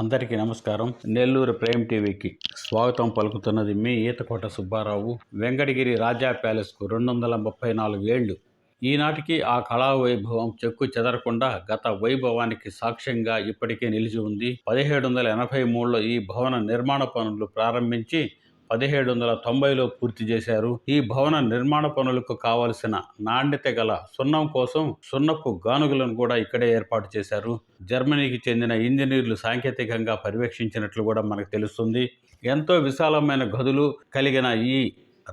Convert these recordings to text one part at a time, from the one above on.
అందరికీ నమస్కారం. నెల్లూరు ప్రైమ్ టీవీకి స్వాగతం పలుకుతున్నది మీ ఈతకోట సుబ్బారావు. వెంకటగిరి రాజా ప్యాలెస్కు 234 ఏళ్లు. ఈనాటికి ఆ కళా వైభవం చెక్కు చెదరకుండా గత వైభవానికి సాక్ష్యంగా ఇప్పటికే నిలిచి ఉంది. 1783లో ఈ భవన నిర్మాణ పనులు ప్రారంభించి 1790లో పూర్తి చేశారు. ఈ భవన నిర్మాణ పనులకు కావలసిన నాణ్యత గల సున్నం కోసం సున్నపు గానుగులను కూడా ఇక్కడే ఏర్పాటు చేశారు. జర్మనీకి చెందిన ఇంజనీర్లు సాంకేతికంగా పర్యవేక్షించినట్లు కూడా మనకు తెలుస్తుంది. ఎంతో విశాలమైన గదులు కలిగిన ఈ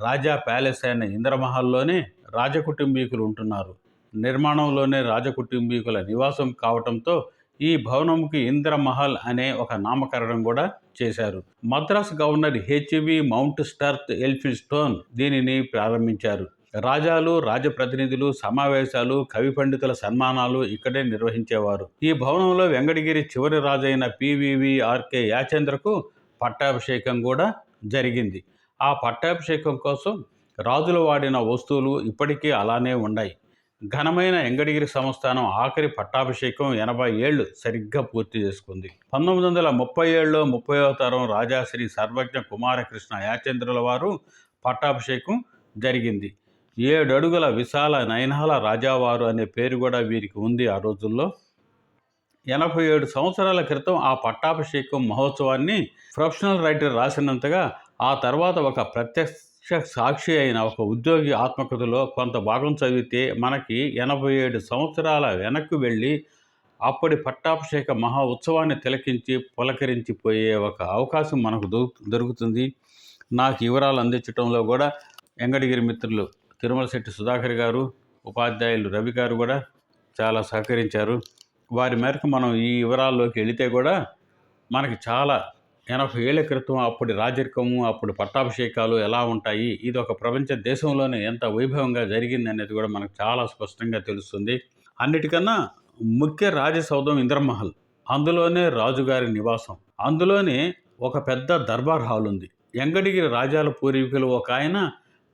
రాజా ప్యాలెస్ అయిన ఇంద్రమహల్లోనే రాజకుటుంబీకులు ఉంటున్నారు. నిర్మాణంలోనే రాజకుటుంబీకుల నివాసం కావటంతో ఈ భవనంకి ఇంద్రమహల్ అనే ఒక నామకరణం కూడా చేశారు. మద్రాస్ గవర్నర్ హెచ్వి మౌంట్ స్టర్త్ ఎల్ఫిన్స్టోన్ దీనిని ప్రారంభించారు. రాజాలు, రాజప్రతినిధులు, సమావేశాలు, కవి పండితుల సన్మానాలు ఇక్కడే నిర్వహించేవారు. ఈ భవనంలో వెంకటగిరి చివరి రాజైన పివివిఆర్కే యాచంద్రకు పట్టాభిషేకం కూడా జరిగింది. ఆ పట్టాభిషేకం కోసం రాజులు వాడిన వస్తువులు ఇప్పటికీ అలానే ఉన్నాయి. ఘనమైన వెంకటగిరి సంస్థానం ఆఖరి పట్టాభిషేకం 80 ఏళ్లు సరిగ్గా పూర్తి చేసుకుంది. 1937లో 30వ తరం రాజాశ్రీ సర్వజ్ఞ కుమారకృష్ణ యాచంద్రుల వారు పట్టాభిషేకం జరిగింది. 7 అడుగుల విశాల నయనాల రాజావారు అనే పేరు కూడా వీరికి ఉంది. ఆ రోజుల్లో 87 సంవత్సరాల క్రితం ఆ పట్టాభిషేకం మహోత్సవాన్ని ప్రొఫెషనల్ రైటర్ రాసినంతగా ఆ తర్వాత ఒక ప్రత్యక్ష సాక్షి అయిన ఒక ఉద్యోగి ఆత్మకథలో కొంత భాగం చదివితే మనకి 87 సంవత్సరాల వెనక్కి వెళ్ళి అప్పటి పట్టాభిషేక మహా ఉత్సవాన్ని తిలకించి పులకరించిపోయే ఒక అవకాశం మనకు దొరుకుతుంది. నాకు వివరాలు అందించడంలో కూడా వెంకటగిరి మిత్రులు తిరుమల శెట్టి సుధాకర్ గారు, ఉపాధ్యాయులు రవి గారు కూడా చాలా సహకరించారు. వారి మేరకు మనం ఈ వివరాల్లోకి వెళితే కూడా మనకి చాలా 80 ఏళ్ల క్రితం అప్పటి రాజరికము, అప్పుడు పట్టాభిషేకాలు ఎలా ఉంటాయి, ఇది ఒక ప్రపంచ దేశంలోనే ఎంత వైభవంగా జరిగింది అనేది కూడా మనకు చాలా స్పష్టంగా తెలుస్తుంది. అన్నిటికన్నా ముఖ్య రాజసౌధం ఇంద్రమహల్, అందులోనే రాజుగారి నివాసం, అందులోనే ఒక పెద్ద దర్బార్ హాల్ ఉంది. వెంకటగిరి రాజాల పూర్వీకులు ఒక ఆయన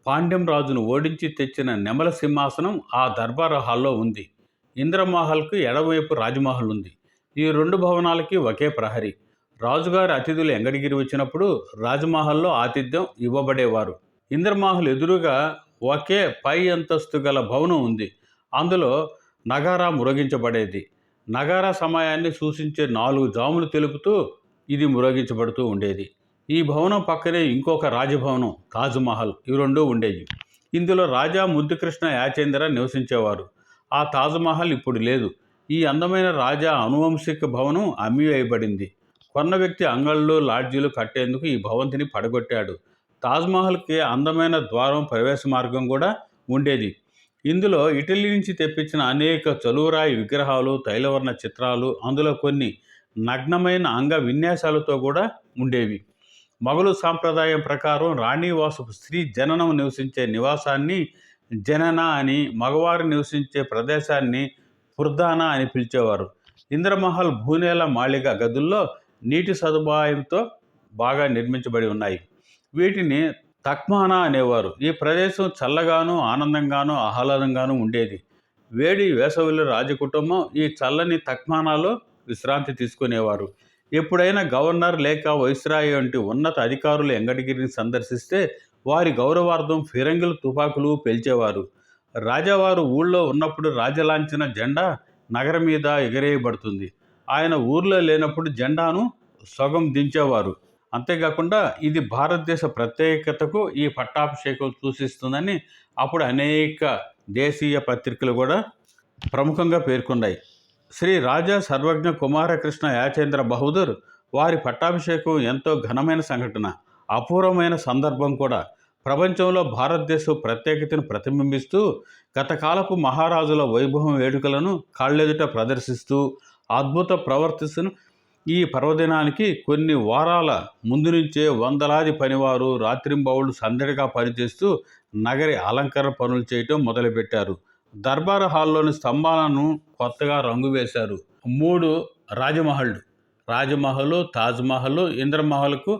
పాండ్యం రాజును ఓడించి తెచ్చిన నెమల సింహాసనం ఆ దర్బార్ హాల్లో ఉంది. ఇంద్రమహల్కు ఎడమవైపు రాజమహల్ ఉంది. ఈ రెండు భవనాలకి ఒకే ప్రహరీ. రాజుగారి అతిథులు వెంకటగిరి వచ్చినప్పుడు రాజమహల్లో ఆతిథ్యం ఇవ్వబడేవారు. ఇంద్రమహల్ ఎదురుగా ఒకే పై అంతస్తు గల భవనం ఉంది. అందులో నగారా మ్రోగించబడేది. నగారా సమయాన్ని సూచించే 4 జాములు తెలుపుతూ ఇది మ్రోగించబడుతూ ఉండేది. ఈ భవనం పక్కనే ఇంకొక రాజభవనం తాజ్మహల్, ఇవి రెండూ ఉండేవి. ఇందులో రాజా ముద్దుకృష్ణ యాచేంద్ర నివసించేవారు. ఆ తాజ్మహల్ ఇప్పుడు లేదు. ఈ అందమైన రాజా అనువంశిక భవనం అమ్మివేయబడింది. కొన్న వ్యక్తి అంగళ్ళు, లాడ్జీలు కట్టేందుకు ఈ భవంతిని పడగొట్టాడు. తాజ్మహల్కి అందమైన ద్వారం, ప్రవేశ మార్గం కూడా ఉండేది. ఇందులో ఇటలీ నుంచి తెప్పించిన అనేక చలువరాయి విగ్రహాలు, తైలవర్ణ చిత్రాలు, అందులో కొన్ని నగ్నమైన అంగ విన్యాసాలతో కూడా ఉండేవి. మొఘలు సాంప్రదాయం ప్రకారం రాణివాసపు స్త్రీ జననం నివసించే నివాసాన్ని జనన అని, మగవారు నివసించే ప్రదేశాన్ని ఫుర్దానా అని పిలిచేవారు. ఇంద్రమహల్ భూనేల మాళిగ గదుల్లో నీటి సదుపాయంతో బాగా నిర్మించబడి ఉన్నాయి. వీటిని తక్మానా అనేవారు. ఈ ప్రదేశం చల్లగాను, ఆనందంగాను, ఆహ్లాదంగాను ఉండేది. వేడి వేసవిలో రాజకుటుంబం ఈ చల్లని తక్మానాలో విశ్రాంతి తీసుకునేవారు. ఎప్పుడైనా గవర్నర్ లేక వైస్రాయ్ వంటి ఉన్నత అధికారులు వెంకటగిరిని సందర్శిస్తే వారి గౌరవార్థం ఫిరంగులు, తుపాకులు పేల్చేవారు. రాజావారు ఊళ్ళో ఉన్నప్పుడు రాజలాంఛన జెండా నగరం మీద ఎగరేయబడుతుంది. ఆయన ఊర్లో లేనప్పుడు జెండాను సగం దించేవారు. అంతేకాకుండా ఇది భారతదేశ ప్రత్యేకతకు ఈ పట్టాభిషేకం సూచిస్తుందని అప్పుడు అనేక దేశీయ పత్రికలు కూడా ప్రముఖంగా పేర్కొన్నాయి. శ్రీ రాజా సర్వజ్ఞ కుమారకృష్ణ యాచేంద్ర బహదూర్ వారి పట్టాభిషేకం ఎంతో ఘనమైన సంఘటన, అపూర్వమైన సందర్భం కూడా. ప్రపంచంలో భారతదేశ ప్రత్యేకతను ప్రతిబింబిస్తూ గతకాలపు మహారాజుల వైభవం వేడుకలను కాళ్ళెదుట ప్రదర్శిస్తూ అద్భుత ప్రవర్తిస్తున్న ఈ పర్వదినానికి కొన్ని వారాల ముందు నుంచే వందలాది పనివారు రాత్రింబవళ్లు సందడిగా పనిచేస్తూ నగరి అలంకరణ పనులు చేయటం మొదలుపెట్టారు. దర్బార్ హాల్లోని స్తంభాలను కొత్తగా రంగు వేశారు. 3 రాజమహల్, తాజ్మహల్, ఇంద్రమహల్కు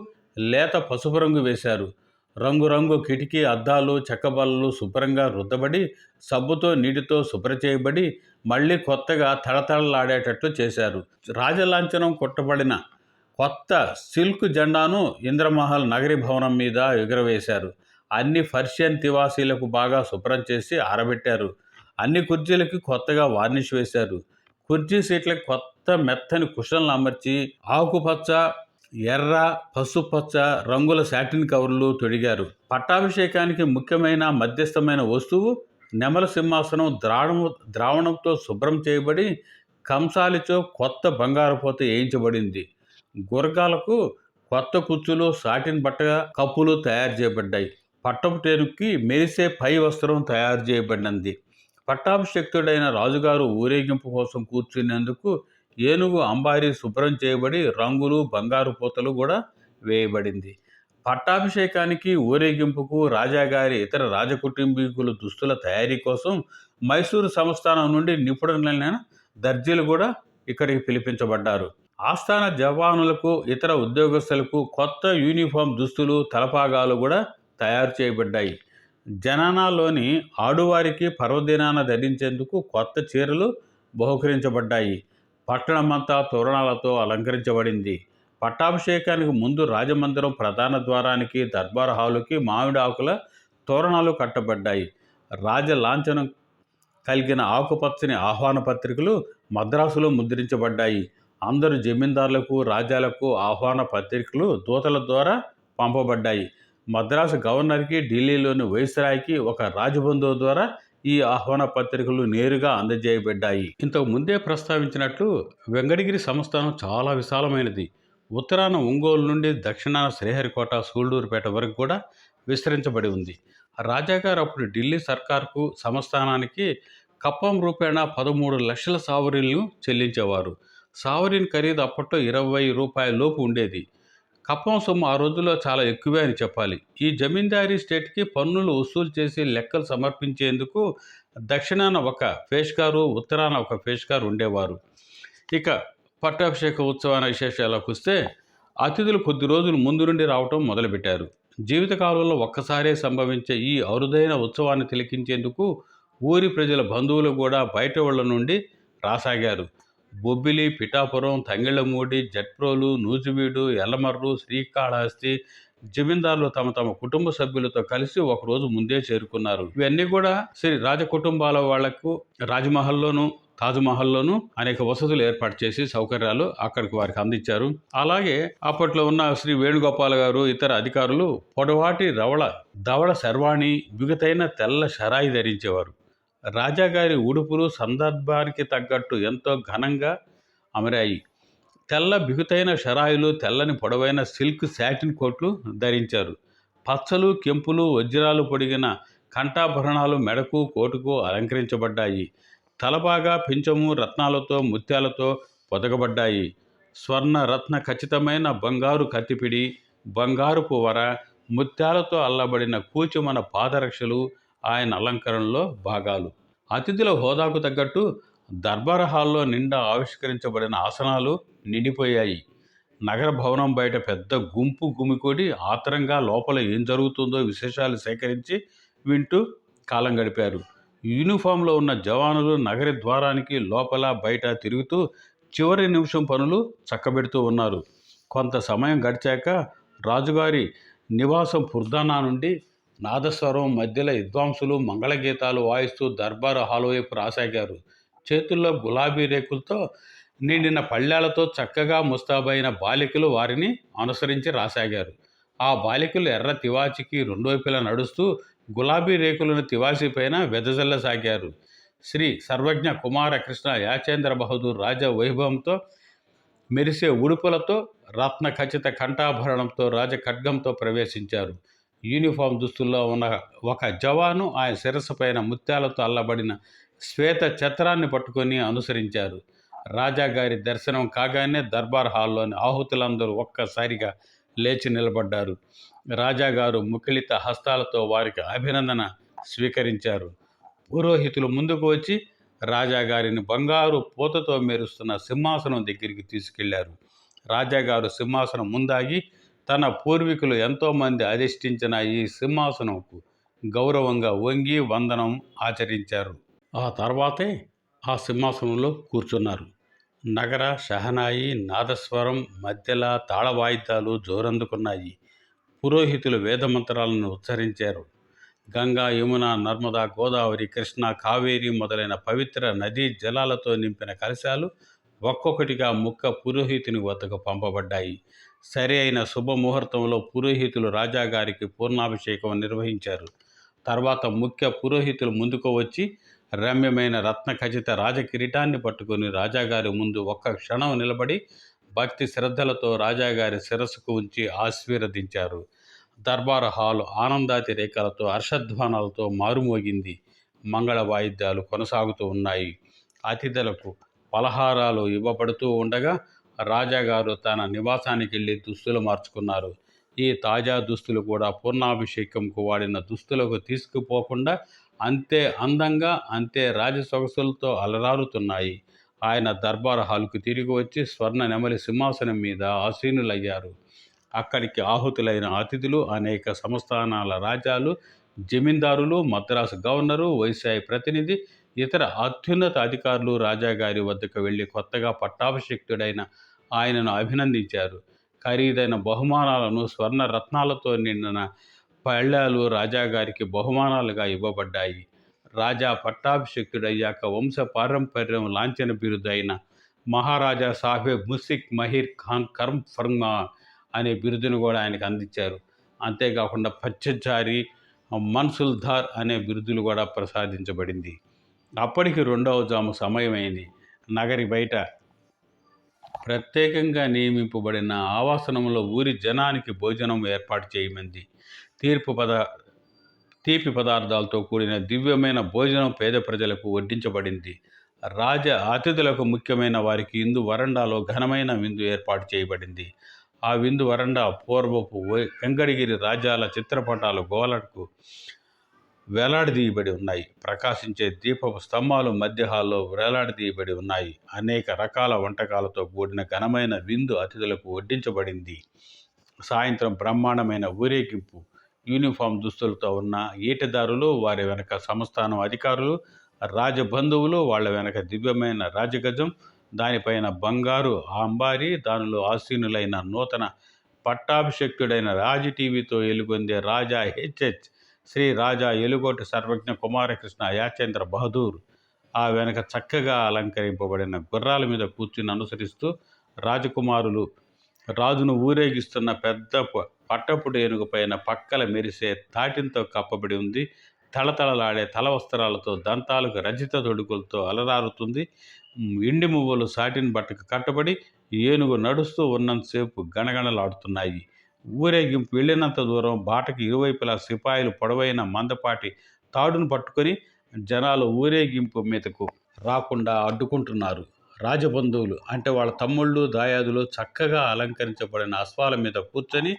లేత పసుపు రంగు వేశారు. రంగురంగు కిటికీ అద్దాలు, చెక్కబల్లలు శుభ్రంగా రుద్దబడి సబ్బుతో నీటితో శుభ్ర చేయబడి మళ్ళీ కొత్తగా తళతళలాడేటట్లు చేశారు. రాజలాంఛనం కొట్టబడిన కొత్త సిల్క్ జెండాను ఇంద్రమహల్ నగరి భవనం మీద ఎగురవేశారు. అన్ని పర్షియన్ తివాసీలకు బాగా శుభ్రం చేసి ఆరబెట్టారు. అన్ని కుర్చీలకి కొత్తగా వార్నిష్ వేశారు. కుర్చీ సీట్లకు కొత్త మెత్తని కుషన్లు అమర్చి ఆకుపచ్చ, ఎర్ర, పసుపచ్చ రంగుల సాటిన్ కవర్లు తొడిగారు. పట్టాభిషేకానికి ముఖ్యమైన మధ్యస్థమైన వస్తువు నెమల సింహాసనం ద్రావణంతో శుభ్రం చేయబడి కంసాలితో కొత్త బంగారు పోత వేయించబడింది. గుర్గాలకు కొత్త కుచ్చులు, సాటిన్ బట్ట కప్పులు తయారు చేయబడ్డాయి. పట్టపు టేనుకి మెరిసే పై వస్త్రం తయారు చేయబడినది. పట్టాభిషిక్తుడైన రాజుగారు ఊరేగింపు కోసం కూర్చునేందుకు ఏనుగు అంబారీ శుభ్రం చేయబడి రంగులు, బంగారు పూతలు కూడా వేయబడింది. పట్టాభిషేకానికి, ఊరేగింపుకు రాజాగారి ఇతర రాజకుటుంబీకుల దుస్తుల తయారీ కోసం మైసూరు సంస్థానం నుండి నిపుణులైన దర్జీలు కూడా ఇక్కడికి పిలిపించబడ్డారు. ఆస్థాన జవానులకు, ఇతర ఉద్యోగస్తులకు కొత్త యూనిఫామ్ దుస్తులు, తలపాగాలు కూడా తయారు చేయబడ్డాయి. జనానాలోని ఆడువారికి పర్వదినాన ధరించేందుకు కొత్త చీరలు బహుకరించబడ్డాయి. పట్టణమంతా తోరణాలతో అలంకరించబడింది. పట్టాభిషేకానికి ముందు రాజమందిరం ప్రధాన ద్వారానికి, దర్బార్ హాలుకి మామిడి ఆకుల తోరణాలు కట్టబడ్డాయి. రాజ లాంఛనం కలిగిన ఆకుపచ్చని ఆహ్వాన పత్రికలు మద్రాసులో ముద్రించబడ్డాయి. అందరు జమీందారులకు, రాజాలకు ఆహ్వాన పత్రికలు దూతల ద్వారా పంపబడ్డాయి. మద్రాసు గవర్నర్కి, ఢిల్లీలోని వైస్రాయ్కి ఒక రాజబంధువు ద్వారా ఈ ఆహ్వాన పత్రికలు నేరుగా అందజేయబడ్డాయి. ఇంతకు ముందే ప్రస్తావించినట్లు వెంకటగిరి సంస్థానం చాలా విశాలమైనది. ఉత్తరాన ఒంగోలు నుండి దక్షిణాన శ్రీహరికోట, సూళ్లూరుపేట వరకు కూడా విస్తరించబడి ఉంది. రాజాగారు అప్పుడు ఢిల్లీ సర్కార్కు, సంస్థానానికి కప్పం రూపేణా 13 లక్షల సావరీలను చెల్లించేవారు. సావరీన్ ఖరీదు అప్పట్లో 20 రూపాయల లోపు ఉండేది. కప్పం సొమ్ము ఆ రోజుల్లో చాలా ఎక్కువే అని చెప్పాలి. ఈ జమీందారీ స్టేట్కి పన్నులు వసూలు చేసి లెక్కలు సమర్పించేందుకు దక్షిణాన ఒక పేష్కారు, ఉత్తరాన ఒక పేష్కారు ఉండేవారు. ఇక పట్టాభిషేక ఉత్సవాల విశేషాలకు వస్తే అతిథులు కొద్ది రోజులు ముందు నుండి రావటం మొదలుపెట్టారు. జీవితకాలంలో ఒక్కసారే సంభవించే ఈ అరుదైన ఉత్సవాన్ని తిలకించేందుకు ఊరి ప్రజల బంధువులు కూడా బయట ఊళ్ళ నుండి రాసాగారు. బొబ్బిలి, పిఠాపురం, తంగిళ్ళమూడి, జట్ప్రోలు, నూజివీడు, ఎల్లమర్రు, శ్రీకాళహస్తి జమీందారులు తమ తమ కుటుంబ సభ్యులతో కలిసి ఒకరోజు ముందే చేరుకున్నారు. ఇవన్నీ కూడా శ్రీ రాజకుటుంబాల వాళ్లకు రాజమహల్లోనూ, తాజ్మహల్లోనూ అనేక వసతులు ఏర్పాటు చేసి సౌకర్యాలు అక్కడికి వారికి అందించారు. అలాగే అప్పట్లో ఉన్న శ్రీ వేణుగోపాల్ గారు, ఇతర అధికారులు పొడవాటి ధవళ శర్వాణి, బిగుతైన తెల్ల షరాయి ధరించేవారు. రాజాగారి ఉడుపులు సందర్భానికి తగ్గట్టు ఎంతో ఘనంగా అమరాయి. తెల్ల బిగుతైన షరాయిలు, తెల్లని పొడవైన సిల్క్ సాటిన్ కోట్లు ధరించారు. పచ్చలు, కెంపులు, వజ్రాలు పొడిగిన కంఠాభరణాలు మెడకు, కోటుకు అలంకరించబడ్డాయి. తలబాగా పింఛము రత్నాలతో, ముత్యాలతో పొదగబడ్డాయి. స్వర్ణ రత్న ఖచ్చితమైన బంగారు కత్తిపిడి, బంగారుపు వర, ముత్యాలతో అల్లబడిన కూచుమన పాదరక్షలు ఆయన అలంకరణలో భాగాలు. అతిథుల హోదాకు తగ్గట్టు దర్బార్ హాల్లో నిండా ఆవిష్కరించబడిన ఆసనాలు నిండిపోయాయి. నగర భవనం బయట పెద్ద గుంపు గుమికూడి ఆత్రంగా లోపల ఏం జరుగుతుందో విశేషాలు సేకరించి వింటూ కాలం గడిపారు. యూనిఫామ్లో ఉన్న జవానులు నగరి ద్వారానికి లోపల బయట తిరుగుతూ చివరి నిమిషం పనులు చక్కబెడుతూ ఉన్నారు. కొంత సమయం గడిచాక రాజుగారి నివాసం పుర్దానా నుండి నాదస్వరం, మధ్యలో విద్వాంసులు మంగళగీతాలు వాయిస్తూ దర్బార్ హాల్ వైపు రాసాగారు. చేతుల్లో గులాబీ రేకులతో నిండిన పళ్ళాలతో చక్కగా ముస్తాబైన బాలికలు వారిని అనుసరించి రాసాగారు. ఆ బాలికలు ఎర్ర తివాచికి రెండు వైపులా నడుస్తూ గులాబీ రేకులను తివాచి పైన వెదజల్లసాగారు. శ్రీ సర్వజ్ఞ కుమార కృష్ణ యాచేంద్ర బహదూర్ రాజ వైభవంతో మెరిసే ఉడుపులతో, రత్న ఖచ్చిత కంఠాభరణంతో, రాజ ఖడ్గంతో ప్రవేశించారు. యూనిఫామ్ దుస్తుల్లో ఉన్న ఒక జవాను ఆయన శిరస్సు పైన ముత్యాలతో అల్లబడిన శ్వేత ఛత్రాన్ని పట్టుకొని అనుసరించారు. రాజాగారి దర్శనం కాగానే దర్బార్ హాల్లోని ఆహుతులందరూ ఒక్కసారిగా లేచి నిలబడ్డారు. రాజాగారు ముఖిలిత హస్తాలతో వారికి అభినందన స్వీకరించారు. పురోహితులు ముందుకు వచ్చి రాజాగారిని బంగారు పూతతో మెరుస్తున్న సింహాసనం దగ్గరికి తీసుకెళ్లారు. రాజాగారు సింహాసనం ముందాగి తన పూర్వీకులు ఎంతోమంది అధిష్ఠించిన ఈ సింహాసనంకు గౌరవంగా వంగి వందనం ఆచరించారు. ఆ తర్వాతే ఆ సింహాసనంలో కూర్చున్నారు. నగర షహనాయి నాదస్వరం మధ్యల తాళవాయిద్యాలు జోరందుకున్నాయి. పురోహితులు వేదమంత్రాలను ఉచ్చరించారు. గంగా, యమున, నర్మదా, గోదావరి, కృష్ణ, కావేరి మొదలైన పవిత్ర నదీ జలాలతో నింపిన కలశాలు ఒక్కొక్కటిగా ముక్క పురోహితుని వద్దకు పంపబడ్డాయి. సరి అయిన శుభముహూర్తంలో పురోహితులు రాజాగారికి పూర్ణాభిషేకం నిర్వహించారు. తర్వాత ముఖ్య పురోహితులు ముందుకు వచ్చి రమ్యమైన రత్న ఖచిత రాజకిరీటాన్ని పట్టుకుని రాజాగారి ముందు ఒక్క క్షణం నిలబడి భక్తి శ్రద్ధలతో రాజాగారి శిరస్సుకు ఉంచి ఆశీర్వదించారు. దర్బార్ హాలు ఆనందాతిరేకాలతో హర్షధ్వానాలతో మారుమోగింది. మంగళ వాయిద్యాలు కొనసాగుతూ ఉన్నాయి. అతిథులకు పలహారాలు ఇవ్వబడుతూ ఉండగా రాజాగారు తన నివాసానికి వెళ్ళి దుస్తులు మార్చుకున్నారు. ఈ తాజా దుస్తులు కూడా పూర్ణాభిషేకంకు వాడిన దుస్తులకు తీసుకుపోకుండా అంతే అందంగా, అంతే రాజసొగసులతో అలరారుతున్నాయి. ఆయన దర్బార్ హాలుకు తిరిగి వచ్చి స్వర్ణ నెమలి సింహాసనం మీద ఆసీనులయ్యారు. అక్కడికి ఆహుతులైన అతిథులు అనేక సంస్థానాల రాజ్యాలు, జమీందారులు, మద్రాసు గవర్నరు, వైస్రాయ్ ప్రతినిధి, ఇతర అత్యున్నత అధికారులు రాజాగారి వద్దకు వెళ్ళి కొత్తగా పట్టాభిషిక్తుడైన ఆయనను అభినందించారు. ఖరీదైన బహుమానాలను, స్వర్ణ రత్నాలతో నిండిన పళ్ళాలు రాజాగారికి బహుమానాలుగా ఇవ్వబడ్డాయి. రాజా పట్టాభిషిక్తుడయ్యాక వంశ పారంపర్యం లాంఛన బిరుదైన మహారాజా సాహెబ్ ముసిక్ మహీర్ ఖాన్ కర్మ్ ఫర్మా అనే బిరుదును కూడా ఆయనకు అందించారు. అంతేకాకుండా పచ్చచారి, మన్సుల్దార్ అనే బిరుదులు కూడా ప్రసాదించబడింది. అప్పటికి 2వ జాము సమయమైంది. నగరి బయట ప్రత్యేకంగా నియమింపబడిన ఆవాసనంలో ఊరి జనానికి భోజనం ఏర్పాటు చేయమంది. తీపి పదార్థాలతో కూడిన దివ్యమైన భోజనం పేద ప్రజలకు వడ్డించబడింది. రాజ అతిథులకు ముఖ్యమైన వారికి ఇందు వరండాలో ఘనమైన విందు ఏర్పాటు చేయబడింది. ఆ విందు వరండా పూర్వపు వెంకటగిరి రాజ్యాల చిత్రపటాలు గోడలకు వేలాడదీయబడి ఉన్నాయి. ప్రకాశించే దీపపు స్తంభాలు మధ్య హాల్లో వేలాడదీయబడి ఉన్నాయి. అనేక రకాల వంటకాలతో కూడిన ఘనమైన విందు అతిథులకు వడ్డించబడింది. సాయంత్రం బ్రహ్మాండమైన ఊరేగింపు. యూనిఫామ్ దుస్తులతో ఉన్న ఈటదారులు, వారి వెనక సంస్థానం అధికారులు, రాజబంధువులు, వాళ్ళ వెనక దివ్యమైన రాజగజం, దానిపైన బంగారు అంబారి, దానిలో ఆసీనులైన నూతన పట్టాభిషిక్తుడైన టీవీతో ఎలుగొందే రాజా హెచ్హెచ్ శ్రీ రాజా ఎలుగోటి సర్వజ్ఞ కుమారకృష్ణ యాచేంద్ర బహదూర్ ఆ వెనక చక్కగా అలంకరింపబడిన గుర్రాల మీద కూర్చుని అనుసరిస్తూ రాజకుమారులు రాజును ఊరేగిస్తున్న పెద్ద పట్టపుడు ఏనుగు పైన పక్కల మెరిసే తాటింతో కప్పబడి ఉంది. తళతళలాడే తల వస్త్రాలతో, దంతాలకు రజిత తొడుగులతో అలరారుతుంది. ఇండి మువ్వలు సాటిన్ బట్టకు కట్టబడి ఏనుగు నడుస్తూ ఉన్నంతసేపు గణగణలాడుతున్నాయి. ఊరేగింపు వెళ్ళినంత దూరం బాటకి ఇరువైపులా సిపాయిలు పొడవైన మందపాటి తాడును పట్టుకొని జనాలు ఊరేగింపు మీదకు రాకుండా అడ్డుకుంటున్నారు. రాజబంధువులు అంటే వాళ్ళ తమ్ముళ్ళు, దాయాదులు చక్కగా అలంకరించబడిన అశ్వాల మీద కూర్చొని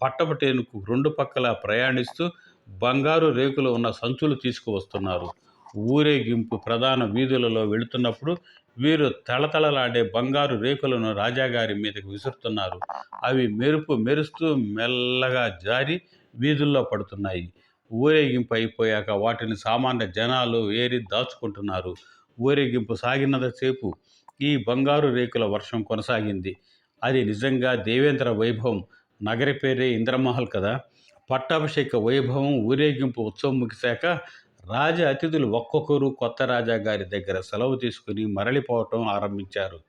పట్టపటేనుకు 2 పక్కల ప్రయాణిస్తూ బంగారు రేకులు ఉన్న సంచులు తీసుకువస్తున్నారు. ఊరేగింపు ప్రధాన వీధులలో వెళుతున్నప్పుడు వీరు తళతళలాడే బంగారు రేకులను రాజాగారి మీదకు విసురుతున్నారు. అవి మెరుస్తూ మెల్లగా జారి వీధుల్లో పడుతున్నాయి. ఊరేగింపు అయిపోయాక వాటిని సామాన్య జనాలు ఏరి దాచుకుంటున్నారు. ఊరేగింపు సాగినంతసేపు ఈ బంగారు రేకుల వర్షం కొనసాగింది. అది నిజంగా దేవేంద్ర వైభవం. నగరి పేరే ఇంద్రమహల్ కదా. పట్టాభిషేక వైభవం, ఊరేగింపు ఉత్సవం ముగిశాక రాజ అతిథులు ఒక్కొక్కరు కొత్త రాజా గారి దగ్గర సెలవు తీసుకుని మరలిపోవటం ఆరంభించారు.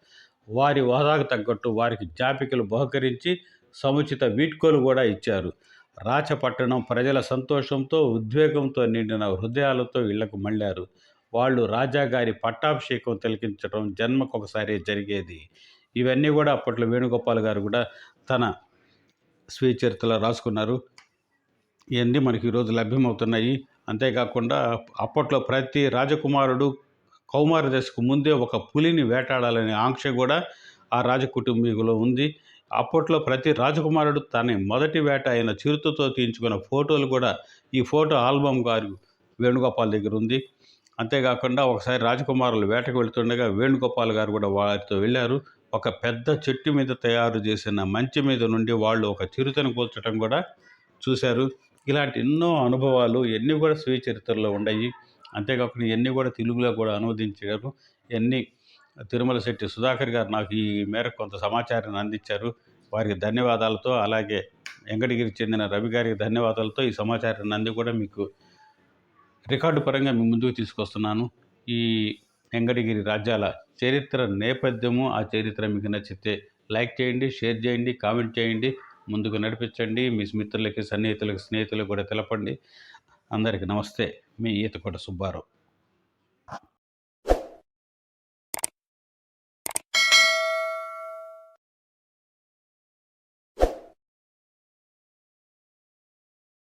వారి హోదాకు తగ్గట్టు వారికి జ్ఞాపికలు బహుకరించి సముచిత వీడ్కోలు కూడా ఇచ్చారు. రాచపట్టణం ప్రజల సంతోషంతో, ఉద్వేగంతో నిండిన హృదయాలతో ఇళ్లకు మళ్ళారు. వాళ్ళు రాజాగారి పట్టాభిషేకం తిలకించడం జన్మకొకసారి జరిగేది. ఇవన్నీ కూడా అప్పట్లో వేణుగోపాల్ గారు కూడా తన స్వీయ చరిత్రలో రాసుకున్నారు. ఇవన్నీ మనకి ఈరోజు లభ్యమవుతున్నాయి. అంతేకాకుండా అప్పట్లో ప్రతి రాజకుమారుడు కౌమార దశకు ముందే ఒక పులిని వేటాడాలనే ఆంక్ష కూడా ఆ రాజకుటుంబీకులో ఉంది. అప్పట్లో ప్రతి రాజకుమారుడు తన మొదటి వేట అయిన చిరుతతో తీయించుకున్న ఫోటోలు కూడా ఈ ఫోటో ఆల్బమ్ గారు వేణుగోపాల్ దగ్గర ఉంది. అంతేకాకుండా ఒకసారి రాజకుమారులు వేటకు వెళుతుండగా వేణుగోపాల్ గారు కూడా వారితో వెళ్ళారు. ఒక పెద్ద చెట్టు మీద తయారు చేసిన మంచి మీద నుండి వాళ్ళు ఒక చిరుతను కూల్చడం కూడా చూశారు. ఇలాంటి ఎన్నో అనుభవాలు ఎన్ని కూడా స్వీయ చరిత్రలో ఉన్నాయి. అంతేకాకుండా ఇవన్నీ కూడా తెలుగులో కూడా అనువదించారు. ఇవన్నీ తిరుమల శెట్టి సుధాకర్ గారు నాకు ఈ మేరకు కొంత సమాచారాన్ని అందించారు. వారికి ధన్యవాదాలతో, అలాగే వెంకటగిరికి చెందిన రవి గారికి ధన్యవాదాలతో ఈ సమాచారాన్ని అంది కూడా మీకు రికార్డు పరంగా మీ ముందుకు తీసుకొస్తున్నాను. ఈ వెంకటగిరి రాజ్యాల చరిత్ర నేపథ్యము, ఆ చరిత్ర మీకు నచ్చితే లైక్ చేయండి, షేర్ చేయండి, కామెంట్ చేయండి, ముందుకు నడిపించండి. మీ మిత్రులకి, సన్నిహితులకి, స్నేహితులకు కూడా తెలపండి. అందరికీ నమస్తే. మీ ఈతకోట సుబ్బారావు.